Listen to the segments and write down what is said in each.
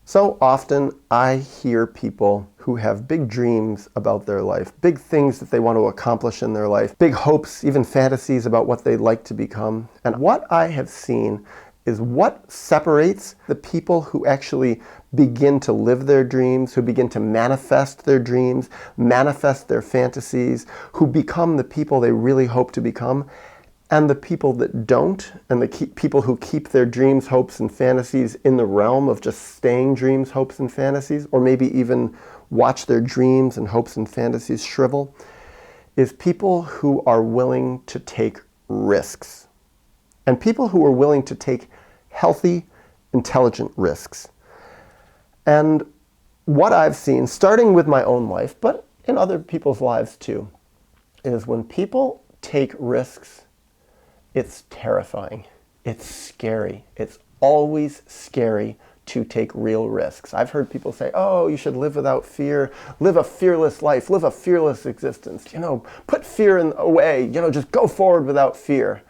So often I hear people who have big dreams about their life, big things that they want to accomplish in their life, big hopes, even fantasies about what they'd like to become. And what I have seen is what separates the people who actually begin to live their dreams, who begin to manifest their dreams, manifest their fantasies, who become the people they really hope to become, and the people that don't, and the people who keep their dreams, hopes, and fantasies in the realm of just staying dreams, hopes, and fantasies, or maybe even watch their dreams and hopes and fantasies shrivel, is people who are willing to take risks. And people who are willing to take healthy, intelligent risks. And what I've seen, starting with my own life, but in other people's lives too, is when people take risks, it's terrifying. It's scary. It's always scary to take real risks. I've heard people say, oh, you should live without fear, live a fearless life, live a fearless existence, put fear away, just go forward without fear.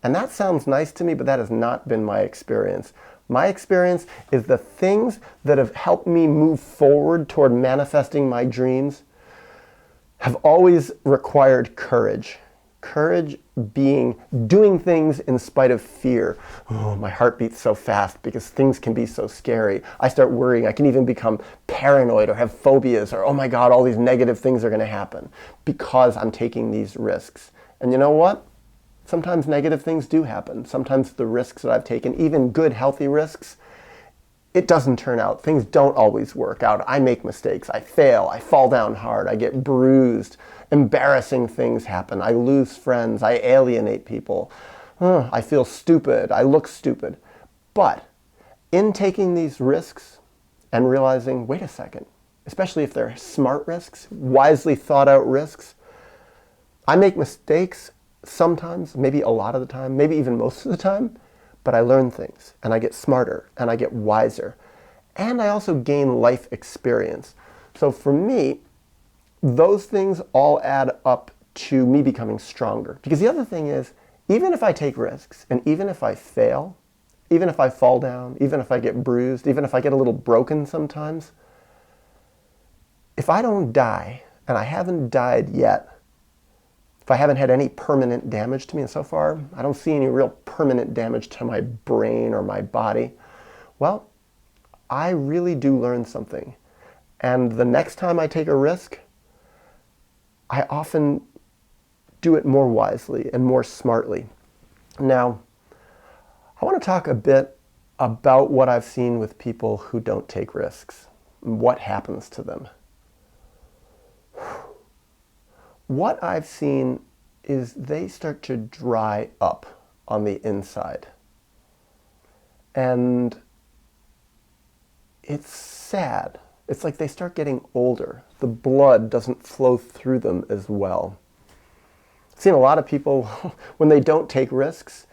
And that sounds nice to me, but that has not been my experience. My experience is the things that have helped me move forward toward manifesting my dreams have always required courage. Courage being doing things in spite of fear. Oh, my heart beats so fast because things can be so scary. I start worrying. I can even become paranoid or have phobias or, oh my God, all these negative things are going to happen because I'm taking these risks. And you know what? Sometimes negative things do happen. Sometimes the risks that I've taken, even good, healthy risks, it doesn't turn out. Things don't always work out. I make mistakes. I fail. I fall down hard. I get bruised. Embarrassing things happen. I lose friends. I alienate people. I feel stupid. I look stupid. But in taking these risks and realizing, wait a second, especially if they're smart risks, wisely thought out risks, I make mistakes sometimes, maybe a lot of the time, maybe even most of the time, but I learn things and I get smarter and I get wiser. And I also gain life experience. So for me, those things all add up to me becoming stronger. Because the other thing is, even if I take risks and even if I fail, even if I fall down, even if I get bruised, even if I get a little broken sometimes, if I don't die, and I haven't died yet, if I haven't had any permanent damage to me, and so far I don't see any real permanent damage to my brain or my body, well, I really do learn something. And the next time I take a risk, I often do it more wisely and more smartly. Now, I want to talk a bit about what I've seen with people who don't take risks, and what happens to them. What I've seen is they start to dry up on the inside. And it's sad. It's like they start getting older. The blood doesn't flow through them as well. I've seen a lot of people, when they don't take risks,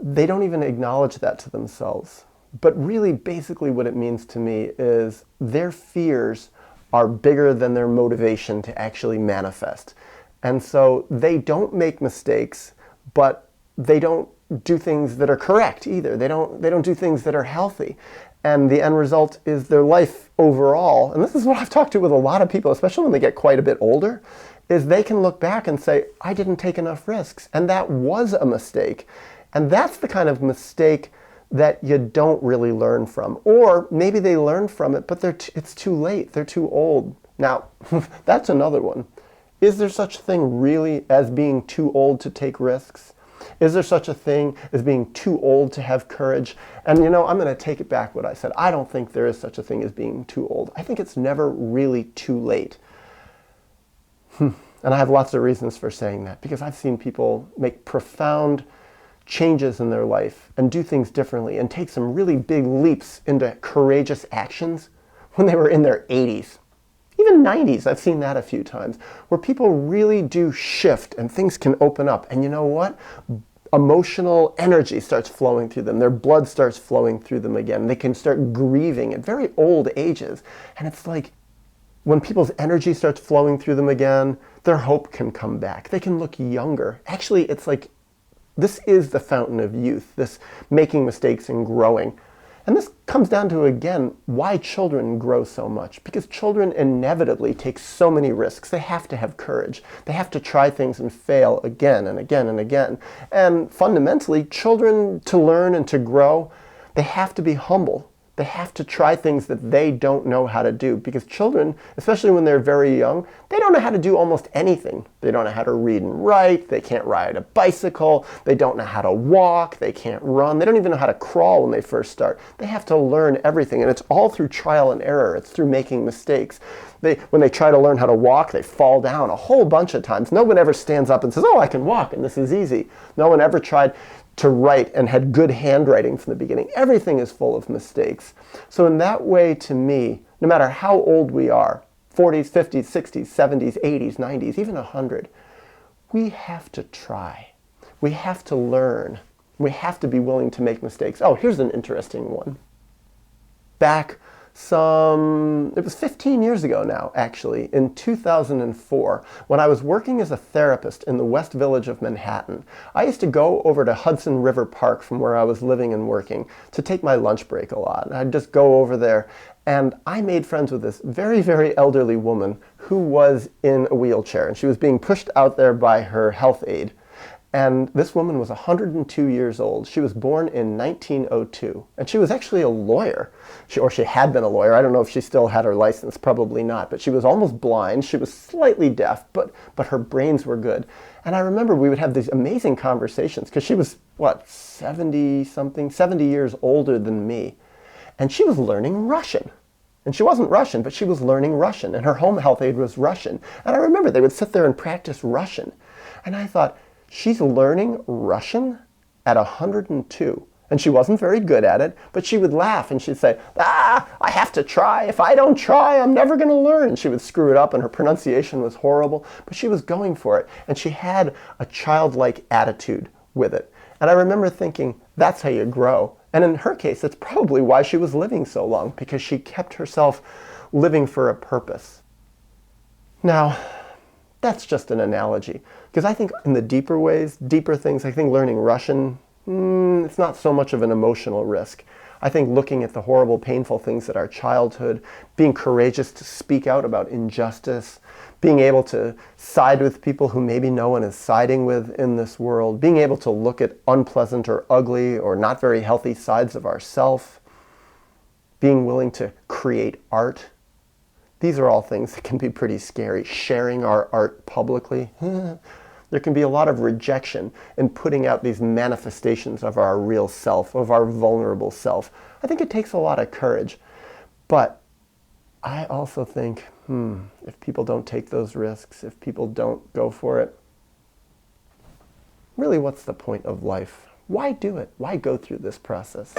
they don't even acknowledge that to themselves. But really, basically what it means to me is their fears are bigger than their motivation to actually manifest. And so they don't make mistakes, but they don't do things that are correct either. They don't do things that are healthy. And the end result is their life overall, and this is what I've talked to with a lot of people, especially when they get quite a bit older, is they can look back and say, I didn't take enough risks, and that was a mistake. And that's the kind of mistake that you don't really learn from. Or maybe they learn from it, but it's too late. They're too old. Now, that's another one. Is there such a thing really as being too old to take risks? Is there such a thing as being too old to have courage? And I'm going to take it back what I said. I don't think there is such a thing as being too old. I think it's never really too late. And I have lots of reasons for saying that, because I've seen people make profound changes in their life and do things differently and take some really big leaps into courageous actions when they were in their 80s. Even 90s, I've seen that a few times, where people really do shift and things can open up. And you know what? Emotional energy starts flowing through them. Their blood starts flowing through them again. They can start grieving at very old ages. And it's like when people's energy starts flowing through them again, their hope can come back. They can look younger. Actually, it's like this is the fountain of youth, this making mistakes and growing. And this comes down to, again, why children grow so much. Because children inevitably take so many risks. They have to have courage. They have to try things and fail again and again and again. And fundamentally, children, to learn and to grow, they have to be humble. They have to try things that they don't know how to do, because children, especially when they're very young, they don't know how to do almost anything. They don't know how to read and write, they can't ride a bicycle, they don't know how to walk, they can't run, they don't even know how to crawl when they first start. They have to learn everything, and it's all through trial and error. It's through making mistakes. When they try to learn how to walk, they fall down a whole bunch of times. No one ever stands up and says, oh, I can walk and this is easy. No one ever tried to write and had good handwriting from the beginning. Everything is full of mistakes. So in that way, to me, no matter how old we are, 40s, 50s, 60s, 70s, 80s, 90s, even 100, we have to try. We have to learn. We have to be willing to make mistakes. Oh, here's an interesting one. Back it was 15 years ago now, actually, in 2004, when I was working as a therapist in the West Village of Manhattan. I used to go over to Hudson River Park from where I was living and working to take my lunch break a lot. I'd just go over there, and I made friends with this very, very elderly woman who was in a wheelchair, and she was being pushed out there by her health aide. And this woman was 102 years old. She was born in 1902. And she was actually a lawyer. She had been a lawyer. I don't know if she still had her license, probably not. But she was almost blind. She was slightly deaf, but her brains were good. And I remember we would have these amazing conversations, because she was, 70 years older than me. And she was learning Russian. And she wasn't Russian, but she was learning Russian. And her home health aide was Russian. And I remember they would sit there and practice Russian. And I thought, she's learning Russian at 102. And she wasn't very good at it, but she would laugh and she'd say, I have to try. If I don't try, I'm never going to learn. And she would screw it up, and her pronunciation was horrible, but she was going for it. And she had a childlike attitude with it. And I remember thinking, that's how you grow. And in her case, that's probably why she was living so long, because she kept herself living for a purpose. Now, that's just an analogy, because I think in the deeper ways, deeper things, I think learning Russian, it's not so much of an emotional risk. I think looking at the horrible, painful things at our childhood, being courageous to speak out about injustice, being able to side with people who maybe no one is siding with in this world, being able to look at unpleasant or ugly or not very healthy sides of ourself, being willing to create art. These are all things that can be pretty scary. Sharing our art publicly. There can be a lot of rejection in putting out these manifestations of our real self, of our vulnerable self. I think it takes a lot of courage. But I also think, if people don't take those risks, if people don't go for it, really, what's the point of life? Why do it? Why go through this process?